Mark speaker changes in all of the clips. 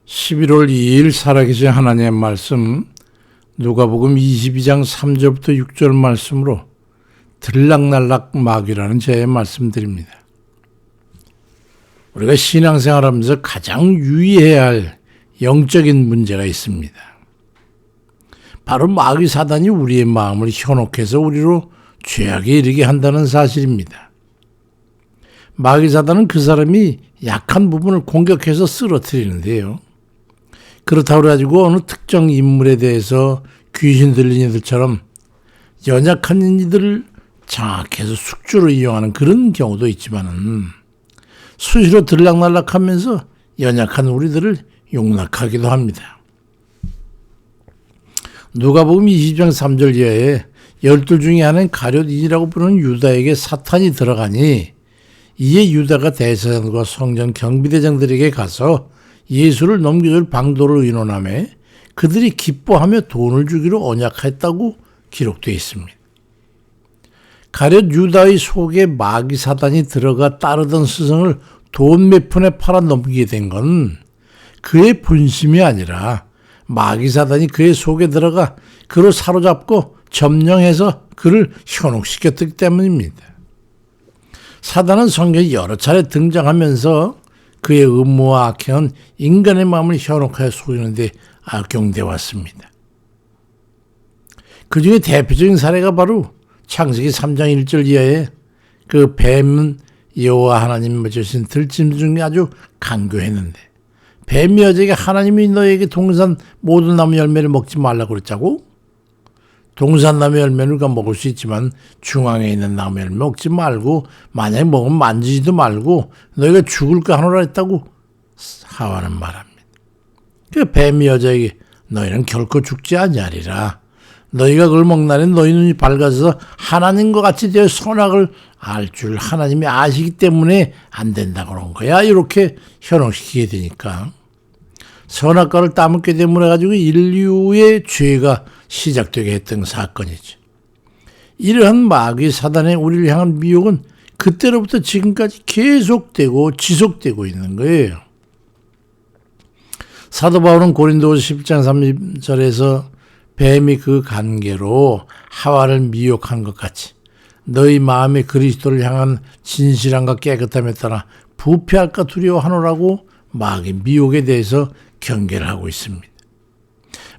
Speaker 1: 11월 2일 살아계신 하나님의 말씀 누가복음 22장 3절부터 6절 말씀으로 들락날락 마귀라는 제의 말씀드립니다. 우리가 신앙생활하면서 가장 유의해야 할 영적인 문제가 있습니다. 바로 마귀 사단이 우리의 마음을 현혹해서 우리로 죄악에 이르게 한다는 사실입니다. 마귀 사단은 그 사람이 약한 부분을 공격해서 쓰러뜨리는데요. 그렇다고 해가지고 어느 특정 인물에 대해서 귀신 들린 이들처럼 연약한 이들을 장악해서 숙주로 이용하는 그런 경우도 있지만은 수시로 들락날락하면서 연약한 우리들을 용납하기도 합니다. 누가복음 20장 3절 이하에 12 중에 하나인 가룟이라고 부르는 유다에게 사탄이 들어가니 이에 유다가 대제사장과 성전 경비대장들에게 가서 예수를 넘겨줄 방도를 의논하며 그들이 기뻐하며 돈을 주기로 언약했다고 기록되어 있습니다. 가룟 유다의 속에 마귀 사단이 들어가 따르던 스승을 돈 몇 푼에 팔아 넘기게 된 건 그의 분심이 아니라 마귀 사단이 그의 속에 들어가 그를 사로잡고 점령해서 그를 현혹시켰기 때문입니다. 사단은 성경에 여러 차례 등장하면서 그의 음모와 악행은 인간의 마음을 현혹하여 속이는 데 악용되어 왔습니다. 그 중에 대표적인 사례가 바로 창세기 3장 1절 이하에 그 뱀은 여호와 하나님이 주신 들짐 중에 아주 강교했는데 뱀이 여자에게 하나님이 너에게 동산 모든 나무 열매를 먹지 말라고 그랬자고? 동산 나무 열매는 우리가 먹을 수 있지만 중앙에 있는 나무 열매 먹지 말고 만약에 먹으면 만지지도 말고 너희가 죽을까 하노라 했다고 하와는 말합니다. 그 뱀이 여자에게 너희는 결코 죽지 아니하리라. 너희가 그걸 먹나니 너희 눈이 밝아서 하나님과 같이 되어 선악을 알 줄 하나님이 아시기 때문에 안 된다고 그런 거야. 이렇게 현혹시키게 되니까 선악과를 따먹게 되면 해가지고 인류의 죄가 시작되게 했던 사건이죠. 이러한 마귀 사단의 우리를 향한 미혹은 그때로부터 지금까지 계속되고 지속되고 있는 거예요. 사도 바울은 고린도후서 10장 3절에서 뱀이 그 관계로 하와를 미혹한 것 같이 너희 마음에 그리스도를 향한 진실함과 깨끗함에 따라 부패할까 두려워하노라고 마귀 미혹에 대해서 경계를 하고 있습니다.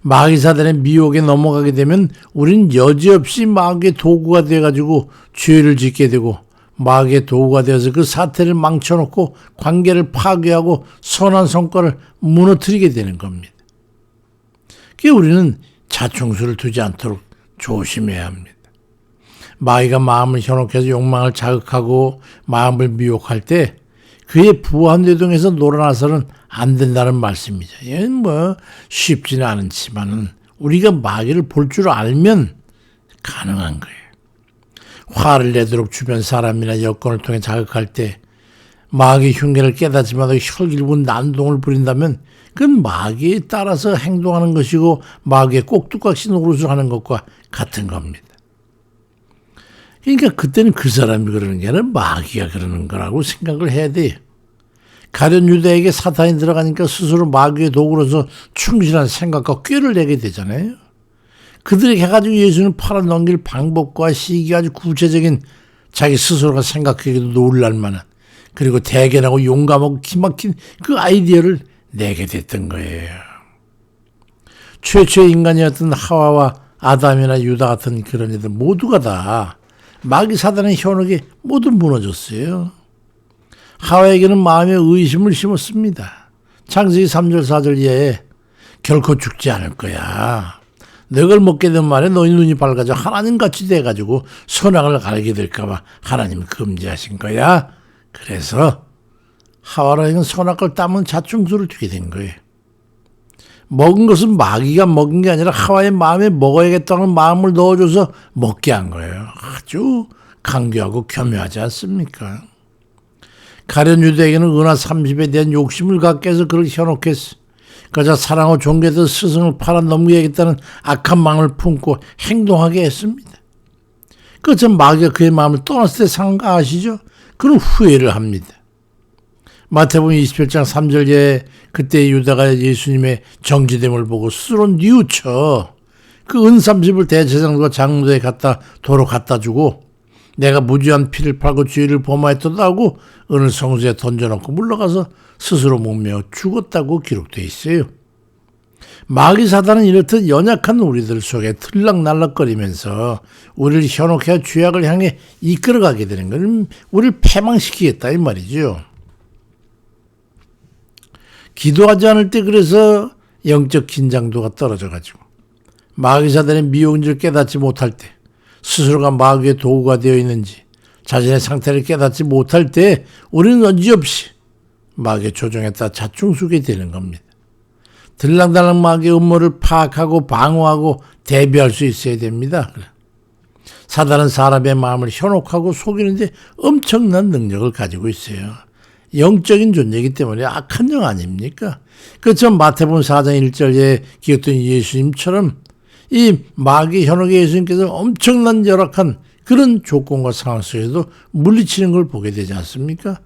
Speaker 1: 마귀 사단의 미혹에 넘어가게 되면 우린 여지없이 마귀의 도구가 되어가지고 죄를 짓게 되고 마귀의 도구가 되어서 그 사태를 망쳐놓고 관계를 파괴하고 선한 성과를 무너뜨리게 되는 겁니다. 그래서 우리는 자충수를 두지 않도록 조심해야 합니다. 마귀가 마음을 현혹해서 욕망을 자극하고 마음을 미혹할 때 그의 부한 대동에서 놀아나서는 안 된다는 말씀이죠. 이건 쉽지는 않지만은 우리가 마귀를 볼 줄 알면 가능한 거예요. 화를 내도록 주변 사람이나 여건을 통해 자극할 때 마귀의 흉계를 깨닫지마도 혈기분 난동을 부린다면 그건 마귀에 따라서 행동하는 것이고 마귀의 꼭두각시 노릇을 하는 것과 같은 겁니다. 그러니까 그때는 그 사람이 그러는 게 아니라 마귀가 그러는 거라고 생각을 해야 돼요. 가룟 유다에게 사탄이 들어가니까 스스로 마귀의 도구로서 충실한 생각과 꾀를 내게 되잖아요. 그들에게 해가지고 예수는 팔아넘길 방법과 시기가 아주 구체적인 자기 스스로가 생각하기도 놀랄만한 그리고 대견하고 용감하고 기막힌 그 아이디어를 내게 됐던 거예요. 최초의 인간이었던 하와와 아담이나 유다 같은 그런 애들 모두가 다 마귀 사단의 현혹에 모두 무너졌어요. 하와에게는 마음의 의심을 심었습니다. 창세기 3절 4절 이하에 결코 죽지 않을 거야. 너걸 먹게 된 말에 너희 눈이 밝아져 하나님같이 돼가지고 선악을 알게 될까봐 하나님이 금지하신 거야. 그래서 하와라는 선악을 따면 자충수를 두게 된 거예요. 먹은 것은 마귀가 먹은 게 아니라 하와의 마음에 먹어야겠다는 마음을 넣어줘서 먹게 한 거예요. 아주 강교하고 교묘하지 않습니까? 가룟 유다에게는 은하 30에 대한 욕심을 갖게 해서 그를 현혹했어. 그저 사랑하고 존경했던 스승을 팔아 넘겨야겠다는 악한 마음을 품고 행동하게 했습니다. 그저 마귀가 그의 마음을 떠났을 때 상한 거 아시죠? 그는 후회를 합니다. 마태복음 27장 3절에 그때 유다가 예수님의 정지됨을 보고 스스로 뉘우쳐 그 은삼십을 대제사장과 장로에 도로 갖다 주고 내가 무죄한 피를 팔고 죄를 범하였다 하고 은을 성소에 던져놓고 물러가서 스스로 목매어 죽었다고 기록되어 있어요. 마귀 사단은 이렇듯 연약한 우리들 속에 들락날락거리면서 우리를 현혹해 죄악을 향해 이끌어가게 되는 걸 우리를 패망시키겠다 이 말이죠. 기도하지 않을 때 그래서 영적 긴장도가 떨어져가지고 마귀 사단의 미혹인지를 깨닫지 못할 때 스스로가 마귀의 도구가 되어 있는지 자신의 상태를 깨닫지 못할 때 우리는 언제없이 마귀의 조종에 따라 자충수게 되는 겁니다. 들락날락 마귀의 음모를 파악하고 방어하고 대비할 수 있어야 됩니다. 사단은 사람의 마음을 현혹하고 속이는데 엄청난 능력을 가지고 있어요. 영적인 존재이기 때문에 악한 영 아닙니까? 그렇죠. 마태복음 4장 1절에 기억된 예수님처럼 이 마귀 현혹의 예수님께서 엄청난 열악한 그런 조건과 상황 속에서도 물리치는 걸 보게 되지 않습니까?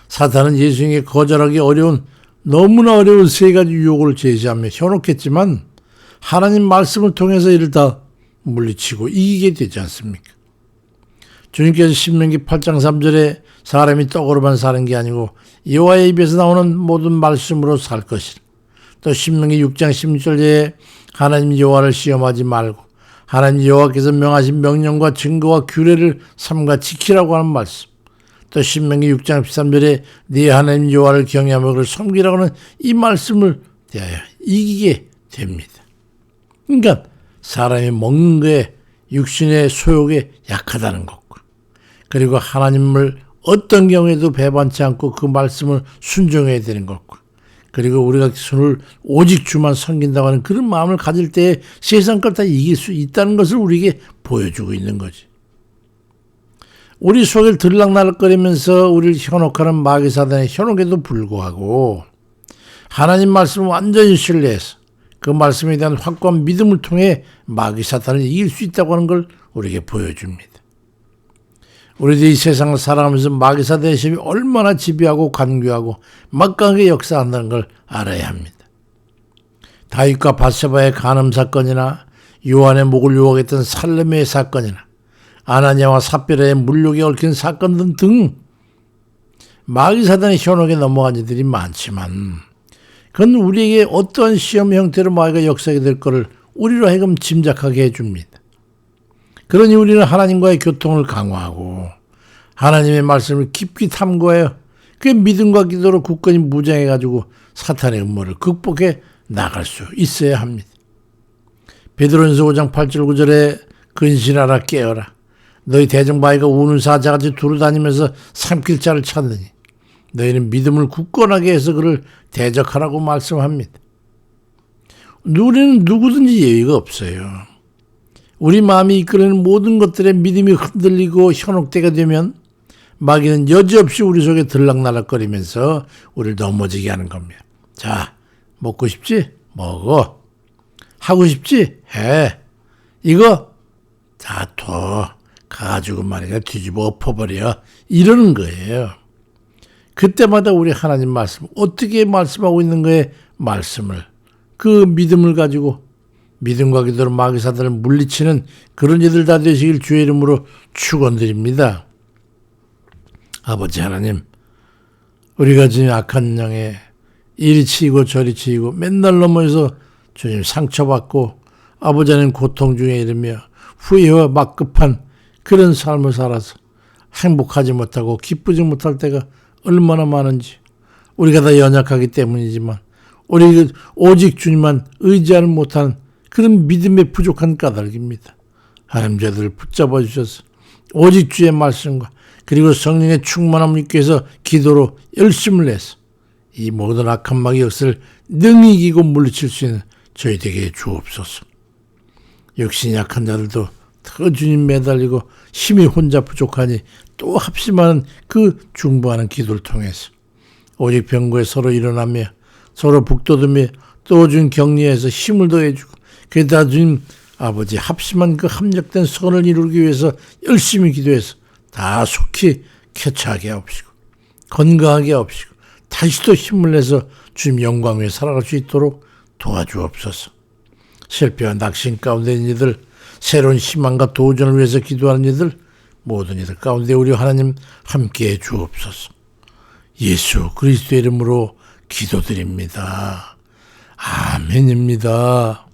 Speaker 1: 사탄은 예수님에게 거절하기 어려운 너무나 어려운 세 가지 유혹을 제시하며 현혹했지만 하나님 말씀을 통해서 이를 다 물리치고 이기게 되지 않습니까? 주님께서 신명기 8장 3절에 사람이 떡으로만 사는 게 아니고 여호와의 입에서 나오는 모든 말씀으로 살 것이라. 또 신명기 6장 16절에 하나님 여호와를 시험하지 말고 하나님 여호와께서 명하신 명령과 증거와 규례를 삼가 지키라고 하는 말씀. 또 신명기 6장 13절에 네 하나님 여호와를 경외하며 그를 섬기라고 하는 이 말씀을 대하여 이기게 됩니다. 그러니까 사람이 먹는 거에 육신의 소욕에 약하다는 것과 그리고 하나님을 어떤 경우에도 배반치 않고 그 말씀을 순종해야 되는 것과 그리고 우리가 손을 오직 주만 섬긴다고 하는 그런 마음을 가질 때 세상 걸 다 이길 수 있다는 것을 우리에게 보여주고 있는 거지. 우리 속을 들락날락거리면서 우리를 현혹하는 마귀 사단의 현혹에도 불구하고 하나님 말씀을 완전히 신뢰해서 그 말씀에 대한 확고한 믿음을 통해 마귀 사단을 이길 수 있다고 하는 걸 우리에게 보여줍니다. 우리들이 이 세상을 살아가면서 마귀 사단의 힘이 얼마나 지배하고 간교하고 막강하게 역사한다는 걸 알아야 합니다. 다윗과 밧세바의 간음 사건이나 요한의 목을 유혹했던 살레메의 사건이나 아나니아와 삽비라의 물욕에 얽힌 사건 등 마귀 사단의 현혹에 넘어간 이들이 많지만 그건 우리에게 어떠한 시험 형태로 마귀가 역사하게 될 것을 우리로 하여금 짐작하게 해줍니다. 그러니 우리는 하나님과의 교통을 강화하고 하나님의 말씀을 깊이 탐구하여 그 믿음과 기도로 굳건히 무장해가지고 사탄의 음모를 극복해 나갈 수 있어야 합니다. 베드로전서 5장 8절 9절에 근신하라 깨어라 너희 대적마귀가 우는 사자같이 두루다니면서 삼킬 자를 찾느니 너희는 믿음을 굳건하게 해서 그를 대적하라고 말씀합니다. 우리는 누구든지 예의가 없어요. 우리 마음이 이끌어내는 모든 것들에 믿음이 흔들리고 현혹되게 되면 마귀는 여지없이 우리 속에 들락날락거리면서 우리를 넘어지게 하는 겁니다. 자, 먹고 싶지? 먹어. 하고 싶지? 해. 이거 다 둬. 가지고 말이야 뒤집어 엎어버려. 이러는 거예요. 그때마다 우리 하나님 말씀, 어떻게 말씀하고 있는 거에 말씀을, 그 믿음을 가지고 믿음과 기도로 마귀 사단을 물리치는 그런 이들 다 되시길 주의 이름으로 축원드립니다. 아버지 하나님, 우리가 지금 악한 영에 이리 치이고 저리 치이고 맨날 넘어져서 주님 상처받고 아버지 하나님 고통 중에 이르며 후회와 막급한 그런 삶을 살아서 행복하지 못하고 기쁘지 못할 때가 얼마나 많은지 우리가 다 연약하기 때문이지만 우리 오직 주님만 의지하는 못하는 그런 믿음의 부족한 까닭입니다. 하나님 저들을 붙잡아 주셔서 오직 주의 말씀과 그리고 성령의 충만함을 입기 위해서 기도로 열심을 내서 이 모든 악한 마귀 역사를 능히 이기고 물리칠 수 있는 저희 되게 주옵소서. 역시 약한 자들도 더 주님 매달리고 힘이 혼자 부족하니 또 합심하는 그 중보하는 기도를 통해서 오직 병고에 서로 일어나며 서로 북돋으며 또 주님 격려해서 힘을 더해주고 그다 주님 아버지 합심한 그 합력된 선을 이루기 위해서 열심히 기도해서 다 속히 쾌차하게 하옵시고 건강하게 하옵시고 다시 또 힘을 내서 주님 영광 위에 살아갈 수 있도록 도와주옵소서. 실패와 낙심 가운데 있는 이들, 새로운 희망과 도전을 위해서 기도하는 이들, 모든 이들 가운데 우리 하나님 함께해 주옵소서. 예수 그리스도의 이름으로 기도드립니다. 아멘입니다.